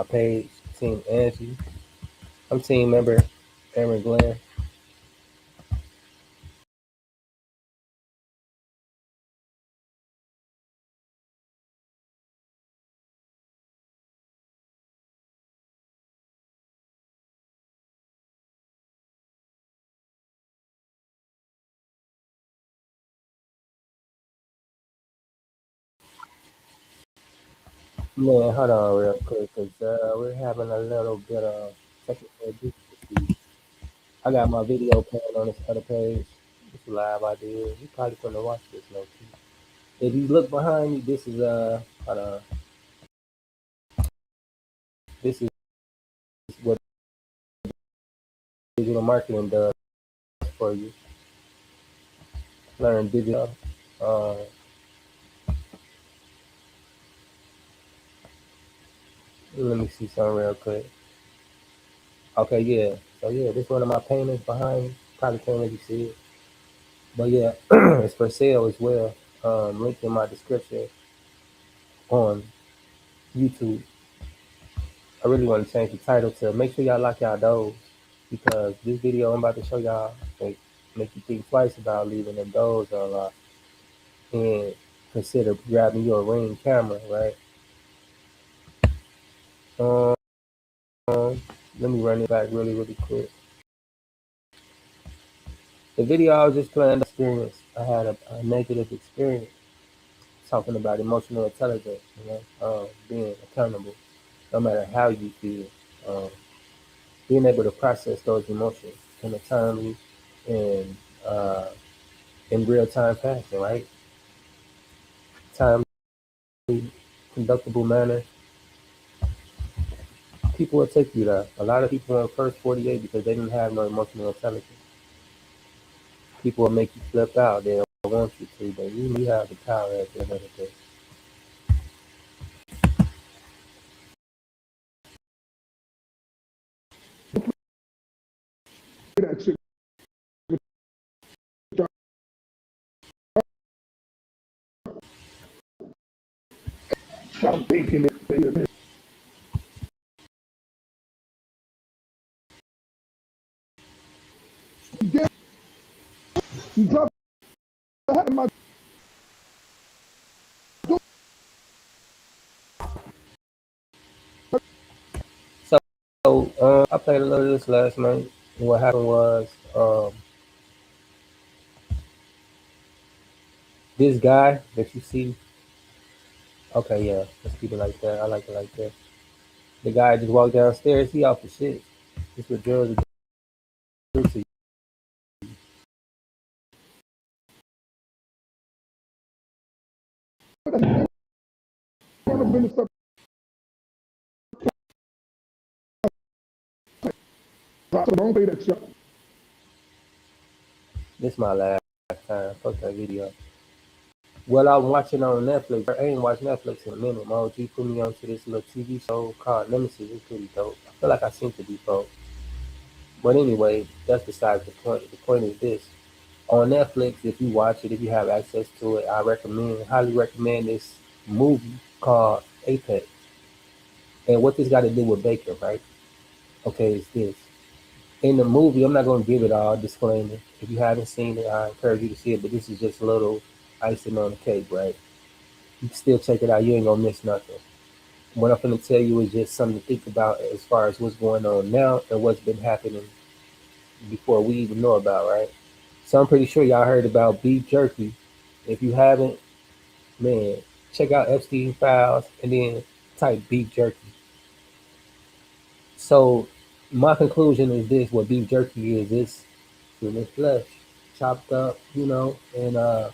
page, Team Angie. I'm team member Aaron Glenn. Man, hold on real quick, cause we're having a little bit of technical difficulties. I got my video playing on this other page. It's a live idea. You probably couldn't watch this, no key. If you look behind me, this is hold on. This is what digital marketing does for you. Learn digital. Uh, Let me see something real quick. Okay, yeah. So yeah, this one of my paintings behind me. Probably can't really see it, but yeah, it's for sale as well. Link in my description on YouTube. I really want to change the title to make sure y'all lock y'all doors because this video I'm about to show y'all make you think twice about leaving them doors unlocked and consider grabbing your Ring camera, right? Um, Let me run it back really quick. The video I was just playing experience. I had a negative experience talking about emotional intelligence, being accountable, no matter how you feel, um, being able to process those emotions in a timely and in real time fashion, right? Timely, conductible manner. People will take you there. A lot of people in the first 48 because they didn't have no emotional intelligence. People will make you flip out. They don't want you to, but you have the power at the end of the day. That shit. I'm thinking it. Yeah, you dropped the hat in my So I played a little of this last night. And what happened was this guy that you see. Okay, yeah, let's keep it like that. I like it like that. The guy just walked downstairs. He off the shit. This what drugs do to you. business up. So don't pay that shit. This my last time. Fuck that video. Well, I'm watching on Netflix. I ain't watched Netflix in a minute. My OG put me onto this little TV show called Nemesis. It's pretty dope. I feel like I seen it before. But anyway, that's besides the point. The point is this. On Netflix, if you watch it, if you have access to it, highly recommend this movie called Apex. And what this got to do with Baker, right? Okay, it's this. In the movie, I'm not going to give it all, disclaimer. If you haven't seen it, I encourage you to see it, but this is just a little icing on the cake, right? You can still check it out. You ain't going to miss nothing. What I'm going to tell you is just something to think about as far as what's going on now and what's been happening before we even know about, right? So I'm pretty sure y'all heard about beef jerky. If you haven't, man, check out Epstein Files and then type beef jerky. So my conclusion is this: what beef jerky is, it's human flesh, chopped up, and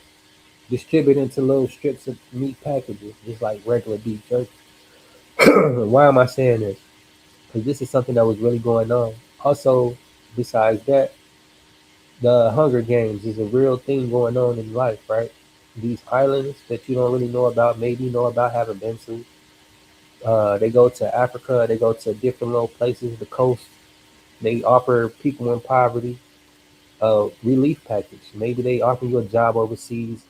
distributed into little strips of meat packages, just like regular beef jerky. Why am I saying this? Because this is something that was really going on. Also, besides that, the Hunger Games is a real thing going on in life, right? These islands that you don't really know about, maybe know about, haven't been to. They go to Africa, they go to different little places, the coast. They offer people in poverty a relief package. Maybe they offer you a job overseas,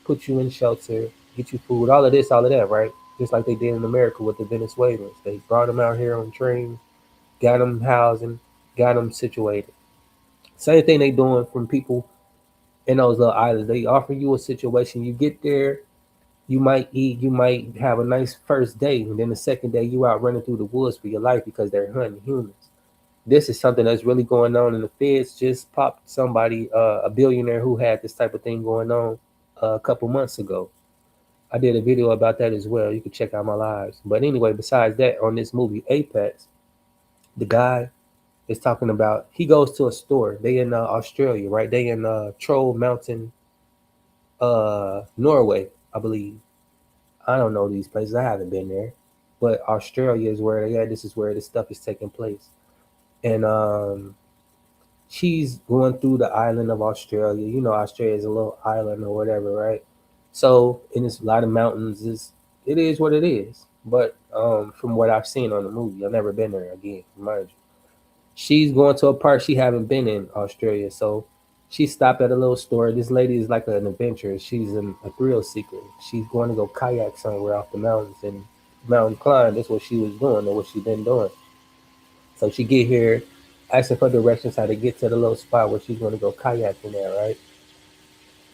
put you in shelter, get you food, all of this, all of that, right? just like they did in America with the Venezuelans. They brought them out here on trains, got them housing, got them situated. Same thing they doing from people in those little islands. They offer you a situation. You get there, you might eat, you might have a nice first day, and then the second day you out running through the woods for your life because they're hunting humans. This is something that's really going on, and the feds just popped somebody, a billionaire who had this type of thing going on a couple months ago. I did a video about that as well. You can check out my lives. But anyway, besides that, on this movie Apex, the guy is talking about he goes to a store. They in Australia, right? They in Troll Mountain, Norway, I believe. I don't know these places. I haven't been there, but Australia is where they at. This is where this stuff is taking place, and she's going through the island of Australia. You know, Australia is a little island or whatever, right? So, and it's a lot of mountains. It is what it is. But from what I've seen on the movie, I've never been there again, mind you. She's going to a park she haven't been in Australia, so she stopped at a little store. This lady is like an adventurer. She's a thrill seeker. She's going to go kayak somewhere off the mountains and mountain climb. That's what she was doing or what she been doing. So she get here, asking for directions how to get to the little spot where she's going to go kayaking at, right?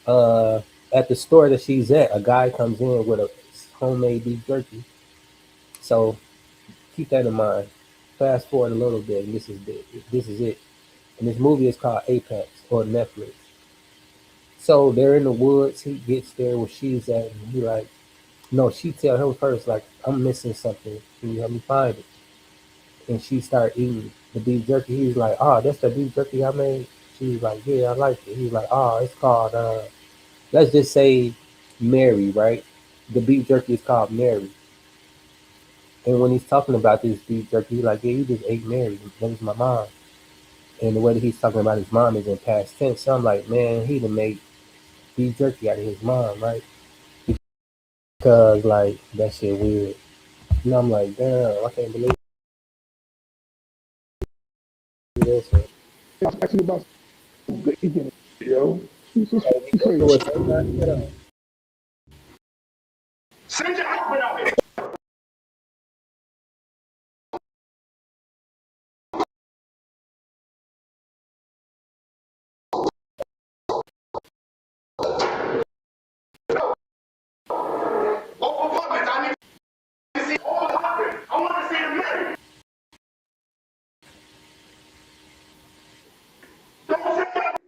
Uh, at the store that she's at, a guy comes in with a homemade beef jerky. So keep that in mind. Fast forward a little bit, and this is it. And this movie is called Apex or Netflix. So they're in the woods. He gets there where she's at, and he like, no, she tell him first like, I'm missing something. Can you help me find it? And she start eating the beef jerky. He's like, oh, that's the beef jerky I made. She's like, yeah, I like it. He's like, oh, it's called let's just say Mary, right? The beef jerky is called Mary. And when he's talking about this beef jerky, he's like, yeah, you just ate Mary. That was my mom. And the way that he's talking about his mom is in past tense. So I'm like, man, he done made beef jerky out of his mom, right? Because like that shit weird. And I'm like, damn, I can't believe this. And I was asking about good eating, yo. She's he go crazy. through it so fast, get up. Send your husband out here. Open apartments. I need to see all the apartments. I want to see the men. Don't say that.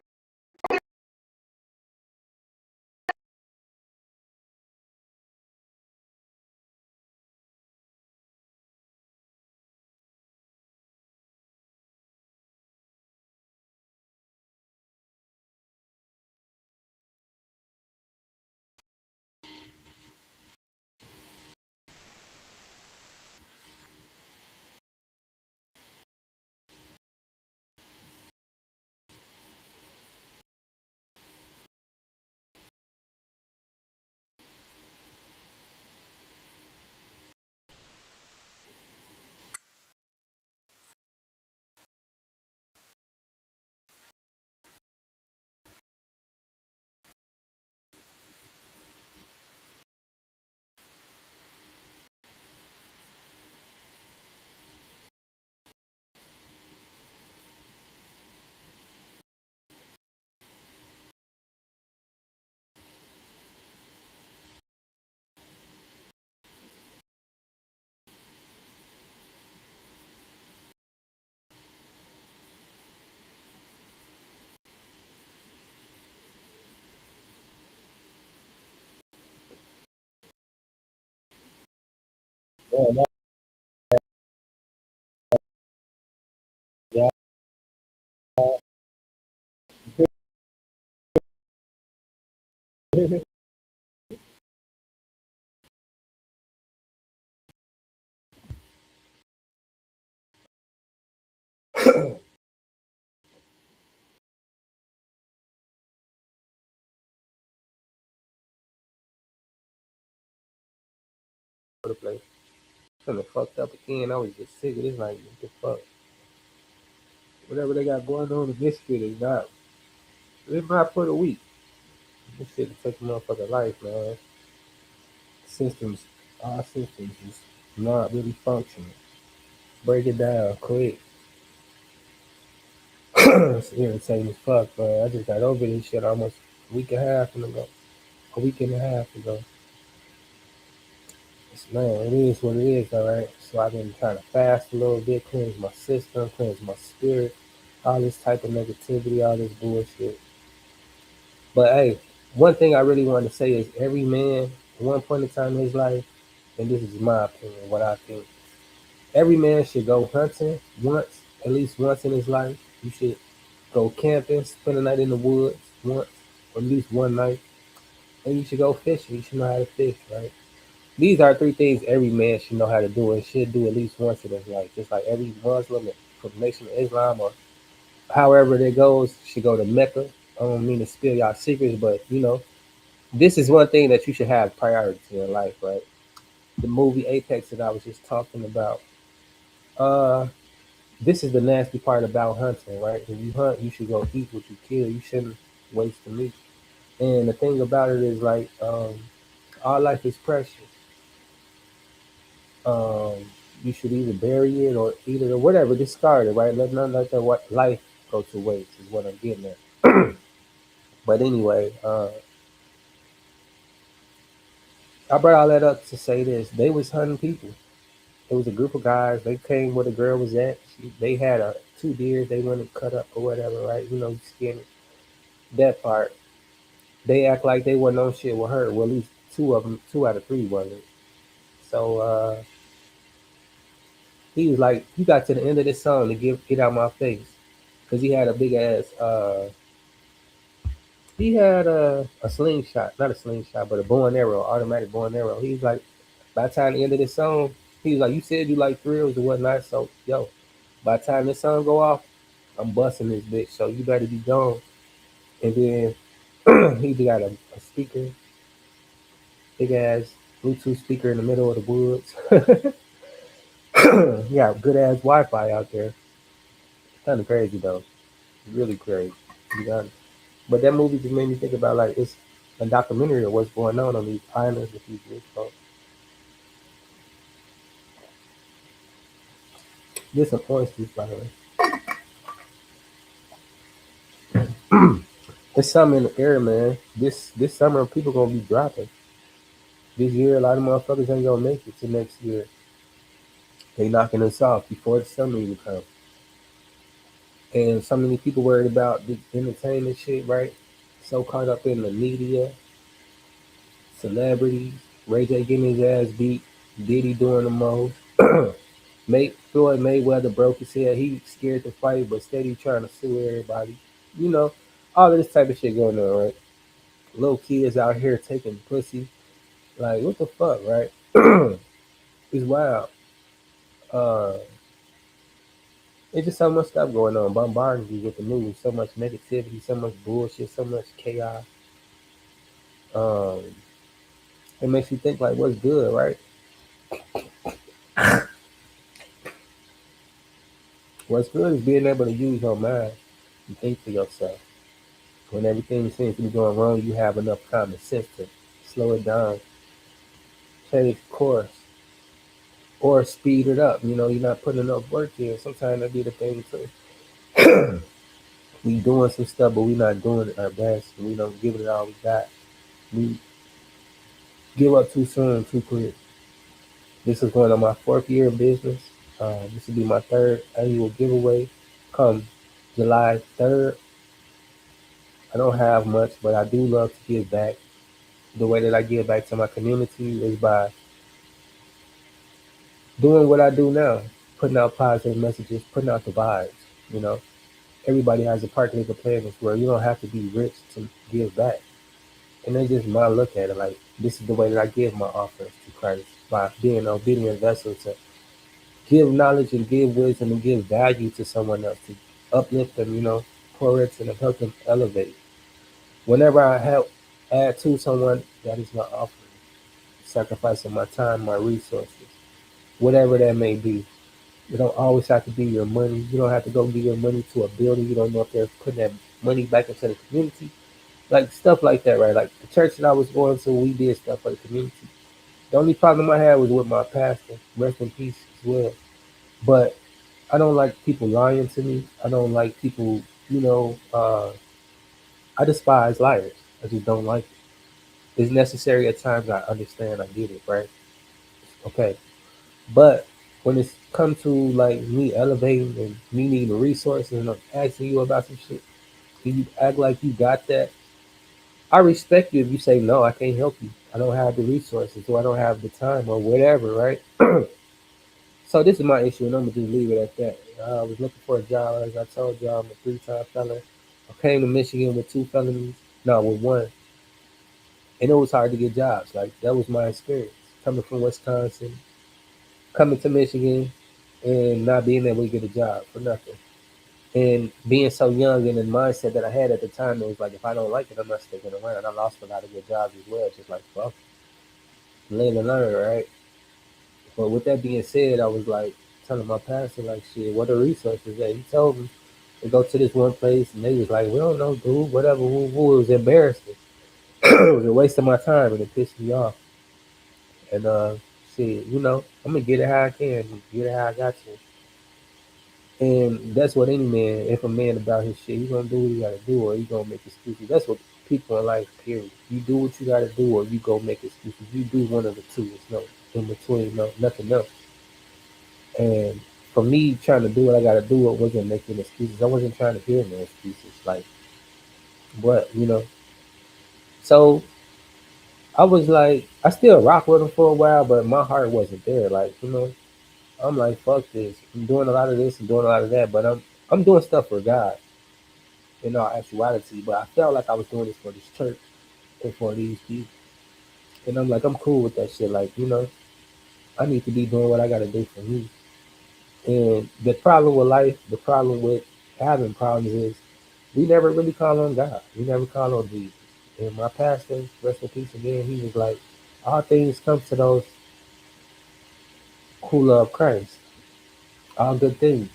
Yeah, no, yeah. For the place. Kind of fucked up again. I was just sick of this. Like, what the fuck? Whatever they got going on in this shit is not. It's not for the weak. This shit is taking motherfucking life, man. Systems. Our systems just not really functioning. Break it down quick. It's irritating as fuck, man. I just got over this shit almost a week and a half ago. A week and a half ago. Man, it is what it is, all right. So I've been trying to fast a little bit, cleanse my system, cleanse my spirit, all this type of negativity, all this bullshit. But hey, one thing I really want to say is every man, at one point in time in his life, and this is my opinion, what I think, every man should go hunting once, at least once in his life. You should go camping, spend a night in the woods once, or at least one night. And you should go fishing. You should know how to fish, right? These are three things every man should know how to do and should do at least once in his life. Just like every Muslim from the Nation of Islam or however that goes should go to Mecca. I don't mean to spill y'all secrets, but this is one thing that you should have priority in life, right? The movie Apex that I was just talking about. Uh, this is the nasty part about hunting, right? When you hunt, you should go eat what you kill. You shouldn't waste the meat. And the thing about it is like, all life is precious. Um, you should either bury it or eat it or whatever, discard it, right? Let that life go to waste is what I'm getting at. But anyway, I brought all that up to say this: they was hunting people. It was a group of guys. They came where the girl was at. They had two deers. They went and cut up or whatever, right? Skin it. That part. They act like they wasn't on shit with her. Well, at least two of them, two out of three wasn't. So he was like, he got to the end of this song to get out my face, because he had a big ass. He had a slingshot, not a slingshot, but a bow and arrow, automatic bow and arrow. He was like, by the time the end of this song, he was like, you said you like thrills and whatnot, so yo, by the time this song go off, I'm busting this bitch, so you better be gone. And then he got a speaker, big ass Bluetooth speaker in the middle of the woods. Yeah, good ass Wi-Fi out there. Kind of crazy though, really crazy. To be honest. But that movie just made me think about like it's a documentary of what's going on these islands with these rich folks. This some oysters, by the way. It's something in the air, man. This summer, people gonna be dropping. This year, a lot of motherfuckers ain't gonna make it to next year. They knocking us off before the summer even comes. And so many people worried about the entertainment shit, right? So caught up in the media, celebrities, Ray J getting his ass beat, Diddy doing the most. Floyd Mayweather broke his head. He scared to fight, but steady trying to sue everybody. You know, all of this type of shit going on, right? Little kids out here taking pussy. Like, what the fuck, right? It's wild. Uh, it's just so much stuff going on, bombarding you with the news. So much negativity, so much bullshit, so much chaos. Um, it makes you think, like, what's good, right? What's good is being able to use your mind and think for yourself. When everything seems to be going wrong, you have enough common sense to slow it down, change course, or speed it up. You're not putting enough work in. Sometimes that be the thing too. We doing some stuff, but we not doing it our best. We don't give it all we got. We give up too soon, too quick. This is going on my fourth year of business. This will be my third annual giveaway. Come July 3rd. I don't have much, but I do love to give back. The way that I give back to my community is by doing what I do now, putting out positive messages, putting out the vibes. You know, everybody has a part they can play in this world. You don't have to be rich to give back. And that's just my look at it. Like, this is the way that I give my offerings to Christ, by being an obedient vessel to give knowledge and give wisdom and give value to someone else, to uplift them, pour into them, help them elevate. Whenever I help add to someone, that is my offering, sacrificing my time, my resources, whatever that may be. You don't always have to be your money. You don't have to go give your money to a building. You don't know if they're putting that money back into the community. Like stuff like that, right? Like the church that I was going to, we did stuff for the community. The only problem I had was with my pastor. Rest in peace as well. But I don't like people lying to me. I don't like people, you know, I despise liars. I just don't like it. It's necessary at times. I understand. I get it, right? Okay. But when it's come to like me elevating and me needing the resources and I'm asking you about some shit, and you act like you got that, I respect you if you say no, I can't help you. I don't have the resources or I don't have the time or whatever, right? So this is my issue, and I'm gonna just leave it at that. I was looking for a job, as I told y'all, I'm a three-time felon. I came to Michigan with two felonies, no, with one, and it was hard to get jobs. Like that was my experience coming from Wisconsin, coming to Michigan, and not being able to get a job for nothing. And being so young and the mindset that I had at the time, it was like, if I don't like it, I'm not sticking around. I lost a lot of good jobs as well, just like, well, learn and learn, right? But with that being said, I was like telling my pastor, like, shit, what are resources that he told me to go to this one place, and they was like, we don't know, dude, whatever, woo, woo. It was embarrassing. It was a waste of my time, and it pissed me off. And shit, I'm gonna get it how I can, get it how I got to. And that's what any man, if a man about his shit, he gonna do what he gotta do, or he gonna make excuses. That's what people in life, period. You do what you gotta do, or you go make excuses. You do one of the two. It's no in between, no nothing else. And for me, trying to do what I gotta do, it wasn't making excuses. I wasn't trying to hear no excuses. Like, what, So I was like, I still rock with him for a while, but my heart wasn't there. Like, I'm like, fuck this. I'm doing a lot of this and doing a lot of that, but I'm doing stuff for God in all actuality. But I felt like I was doing this for this church and for these people. And I'm like, I'm cool with that shit. Like, I need to be doing what I gotta do for me. And the problem with life, the problem with having problems is we never really call on God. We never call on Jesus. And my pastor, rest in peace again, he was like, all things come to those who love Christ. All good things.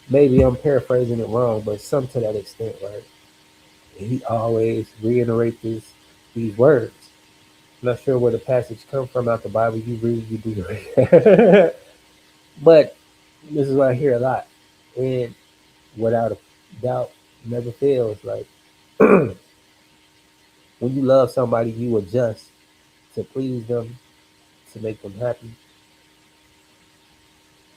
Maybe I'm paraphrasing it wrong, but some to that extent, right? And he always reiterates these words. I'm not sure where the passage come from out the Bible. You read, you do read. But this is what I hear a lot. And without a doubt, never fails. Like when you love somebody, you adjust to please them, to make them happy.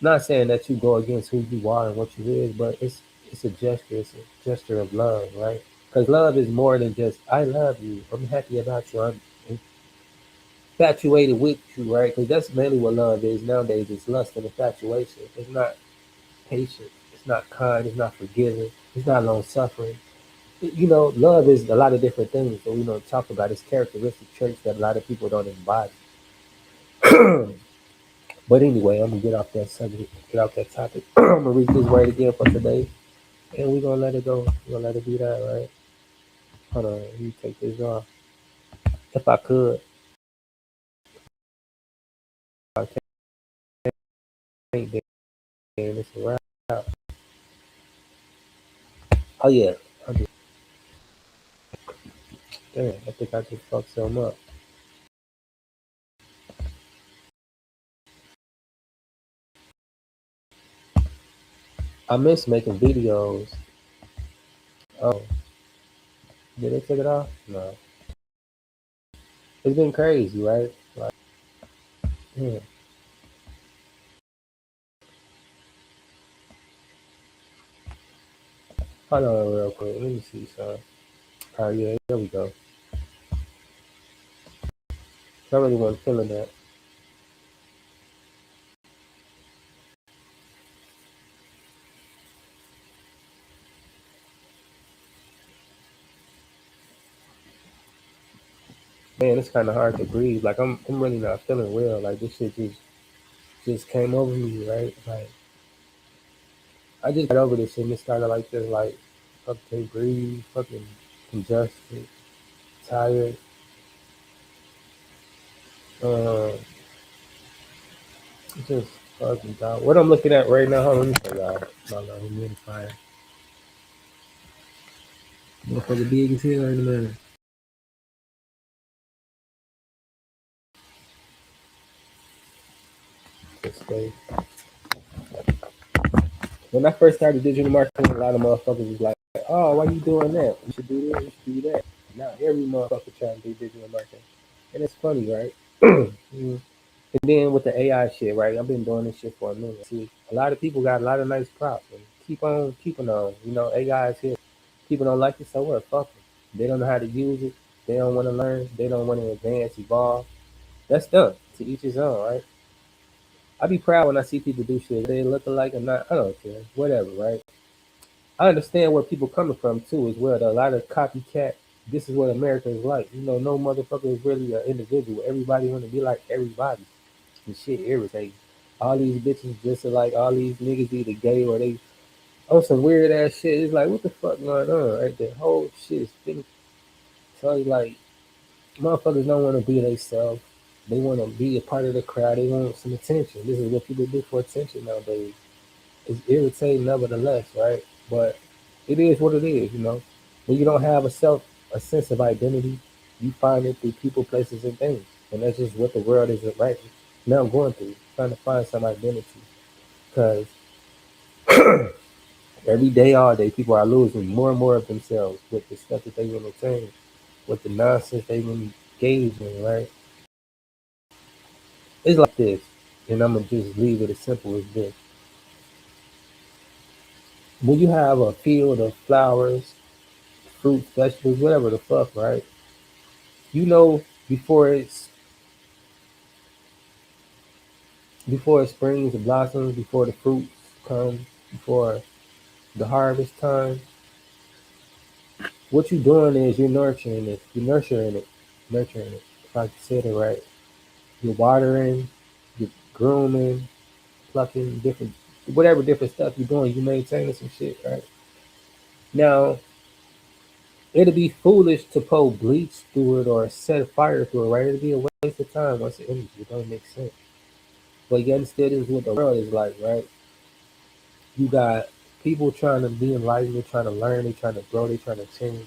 Not saying that you go against who you are and what you is, but it's a gesture. It's a gesture of love, right? Because love is more than just I love you. I'm happy about you. I'm infatuated with you, right? Because that's mainly what love is nowadays. It's lust and infatuation. It's not patient. It's not kind. It's not forgiving. It's not long suffering. Love is a lot of different things that we don't talk about. It's characteristic traits that a lot of people don't embody. But anyway, I'm gonna get off that subject, get off that topic. I'm gonna read this word again for today, and we're gonna let it go. We're gonna let it be that, right? Hold on, let me take this off. If I could, I can't. Damn, it's a wrap. Oh yeah, damn, I think I just fucked some up. I miss making videos. Oh, did they take it off? No, it's been crazy, right? Like, yeah. Hold on real quick. Let me see, son. Oh yeah, there we go. I really wasn't feeling that. Man, it's kind of hard to breathe. Like I'm really not feeling well. Like this shit just came over me, right? Like I just got over this shit and it started like this, like fucking can't breathe, fucking congested, tired. Uh, just fucking down. What I'm looking at right now, hold on, let me show y'all. My humidifier. Motherfucker big as hell in a minute. space. When I first started digital marketing, a lot of motherfuckers was like, "Oh, why you doing that? You should do this, you should do that." Now every motherfucker trying to do digital marketing, and it's funny, right? Mm. And then with the AI shit, right? I've been doing this shit for a minute. See, a lot of people got a lot of nice props, and keep on keeping on. You know, AI is here. People don't like it, so what? Fuck them. They don't know how to use it. They don't want to learn. They don't want to advance, evolve. That's done. To each his own, right? I be proud when I see people do shit. They look alike or not. I don't care. Whatever, right? I understand where people coming from too, as well. A lot of copycat. This is what America is like. You know, no motherfucker is really an individual. Everybody want to be like everybody. And shit irritating. All these bitches just like all these niggas either gay or they on some weird ass shit. It's like what the fuck going on? Right? The whole shit is finished. So it's like motherfuckers don't want to be themselves. They want to be a part of the crowd. They want some attention. This is what people do for attention nowadays. It's irritating nevertheless, right? But it is what it is, you know. When you don't have a sense of identity, you find it through people, places, and things, and that's just what the world is right now going through, trying to find some identity. Because every day, all day, people are losing more and more of themselves with the stuff that they entertain, with the nonsense they engage in, right? It's like this, and I'm gonna just leave it as simple as this. When you have a field of flowers, fruits, vegetables, whatever the fuck, right? You know before it springs and blossoms, before the fruits come, before the harvest time, what you're doing is you're nurturing it. You're nurturing it. If I said it right. You're watering, you're grooming, plucking different whatever different stuff you're doing, you maintaining some shit, right? Now, it'd be foolish to pour bleach through it or set fire through it, right? It'd be a waste of time once it enters. It don't make sense. But yet still is what the world is like, right? You got people trying to be enlightened, they're trying to learn, they're trying to grow, they're trying to change.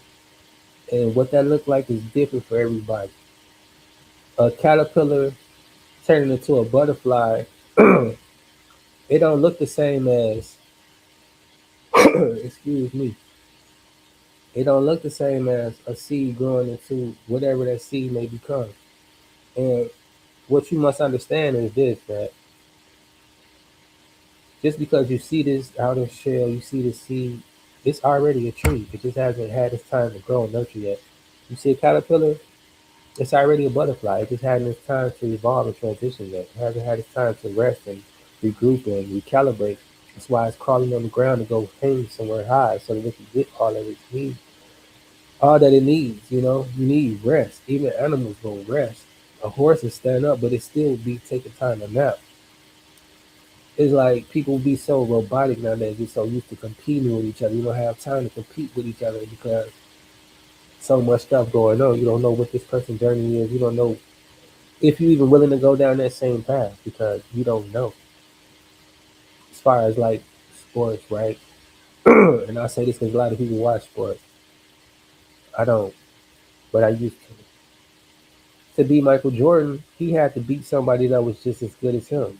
And what that look like is different for everybody. A caterpillar turning into a butterfly, it don't look the same as excuse me. It don't look the same as a seed growing into whatever that seed may become. And what you must understand is this that just because you see this outer shell, you see the seed, it's already a tree. It just hasn't had its time to grow and nurture yet. You see a caterpillar, it's already a butterfly. It just hadn't its time to evolve and transition yet. It hasn't had its time to rest and regroup and recalibrate. That's why it's crawling on the ground to go hang somewhere high so that it can get all of its needs, all that it needs. You know, you need rest. Even animals will rest. A horse will stand up, but it still be taking time to nap. It's like people be so robotic nowadays. We're so used to competing with each other. You don't have time to compete with each other because so much stuff going on. You don't know what this person's journey is. You don't know if you're even willing to go down that same path because you don't know. As far as like sports, right? And I say this because a lot of people watch sports. I don't, but I used to. To be Michael Jordan, he had to beat somebody that was just as good as him.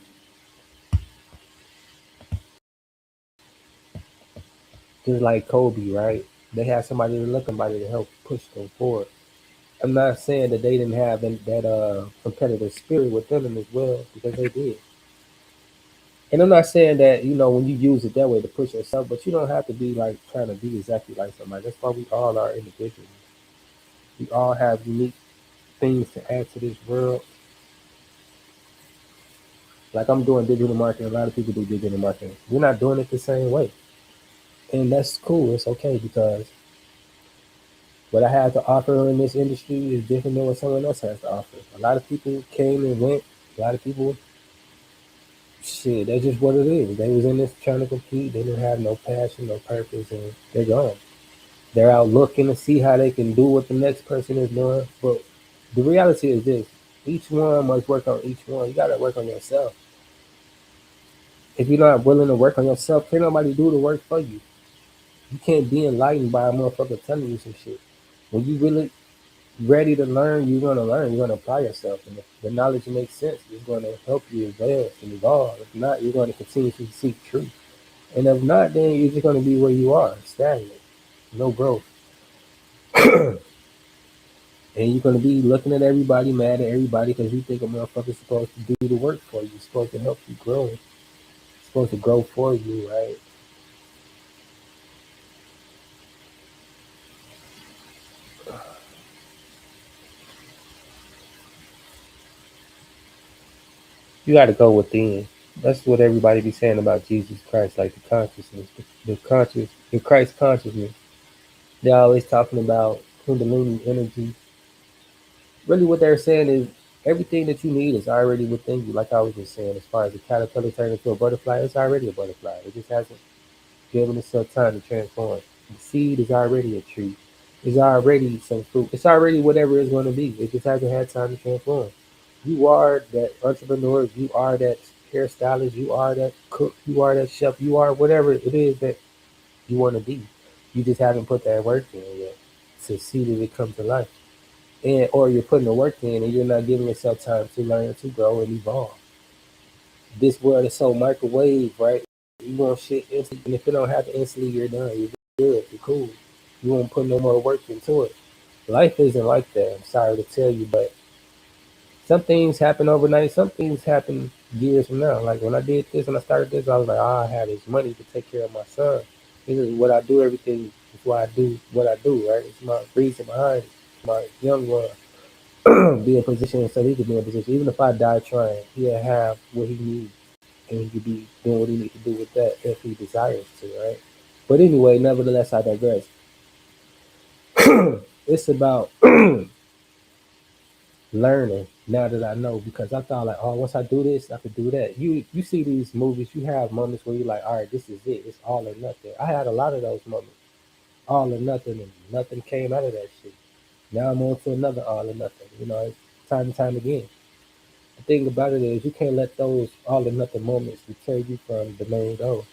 Just like Kobe, right? They had somebody to look somebody to help push them forward. I'm not saying that they didn't have that competitive spirit within them as well because they did. And I'm not saying that when you use it that way to push yourself, but you don't have to be like trying to be exactly like somebody. That's why we all are individuals. We all have unique things to add to this world. Like I'm doing digital marketing. A lot of people do digital marketing. We're not doing it the same way, and that's cool. It's okay because what I have to offer in this industry is different than what someone else has to offer. A lot of people came and went. A lot of people, shit, that's just what it is. They was in this trying to compete. They didn't have no passion, no purpose, and they're gone. They're out looking to see how they can do what the next person is doing. But the reality is this: each one must work on each one. You gotta work on yourself. If you're not willing to work on yourself, can't nobody do the work for you. You can't be enlightened by a motherfucker telling you some shit. When you really ready to learn, you're gonna learn. You're gonna apply yourself, and if the knowledge makes sense, it's gonna help you advance and evolve. If not, you're gonna continue to seek truth, and if not, then you're just gonna be where you are, stagnant, no growth, and you're gonna be looking at everybody, mad at everybody because you think a motherfucker's supposed to do the work for you, supposed to help you grow, supposed to grow for you, right? You got to go within. That's what everybody be saying about Jesus Christ, like the consciousness, the Christ consciousness. They're always talking about Kundalini energy. Really, what they're saying is everything that you need is already within you. Like I was just saying, as far as the caterpillar turning into a butterfly, it's already a butterfly. It just hasn't given itself time to transform. The seed is already a tree. It's already some fruit. It's already whatever it's going to be. It just hasn't had time to transform. You are that entrepreneur. You are that hairstylist. You are that cook. You are that chef. You are whatever it is that you want to be. You just haven't put that work in yet to see that it come to life. And or you're putting the work in and you're not giving yourself time to learn, to grow, and evolve. This world is so microwave, right? You want shit instantly, and if it don't happen instantly, you're done. You're good. You're cool. You won't put no more work into it. Life isn't like that. I'm sorry to tell you, but some things happen overnight. Some things happen years from now. Like when I did this, when I started this, I was like, oh, I had this money to take care of my son. This is what I do. Everything is why I do what I do. Right? It's my reason behind it. My young one be in position so he could be in position. Even if I die trying, he'll have what he needs, and he could be doing what he needs to do with that if he desires to. Right? But anyway, nevertheless, I digress. It's about learning now that I know because I thought like, oh, once I do this, I could do that. You see these movies, you have moments where you're like, all right, this is it. It's all or nothing. I had a lot of those moments, all or nothing, and nothing came out of that shit. Now I'm on to another all or nothing. It's time and time again. The thing about it is you can't let those all or nothing moments deter you from the main goal.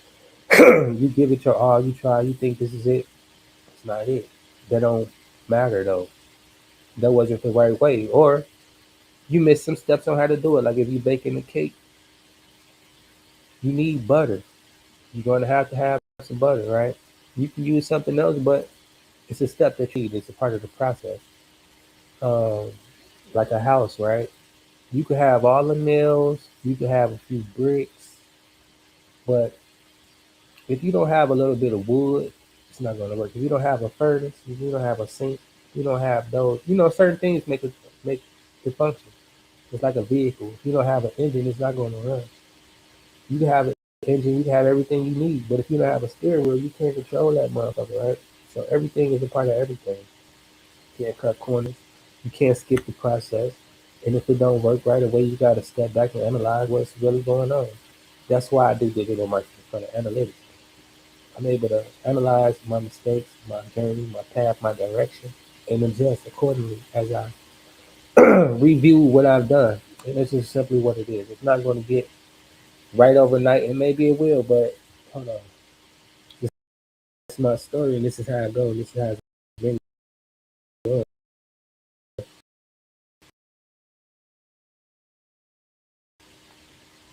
You give it your all, you try, you think this is it. It's not it. That don't matter though. That wasn't the right way. Or you miss some steps on how to do it. Like if you're baking a cake, you need butter. You're going to have some butter, right? You can use something else, but it's a step that you need. It's a part of the process. Um, like a house, right? You could have all the nails, you could have a few bricks, but if you don't have a little bit of wood, it's not going to work. If you don't have a furnace, if you don't have a sink, you don't have those. Certain things make it function. It's like a vehicle. If you don't have an engine, it's not going to run. You can have an engine, you can have everything you need, but if you don't have a steering wheel, you can't control that motherfucker, right? So everything is a part of everything. You can't cut corners. You can't skip the process. And if it don't work right away, you got to step back and analyze what's really going on. That's why I do digital marketing for the analytics. I'm able to analyze my mistakes, my journey, my path, my direction, and adjust accordingly as I review what I've done. And it's just simply what it is. It's not going to get right overnight, and maybe it will, but hold on. This is my story, and this is how it goes. This is how it's been going.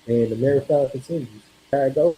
And the marathon continues. How it goes.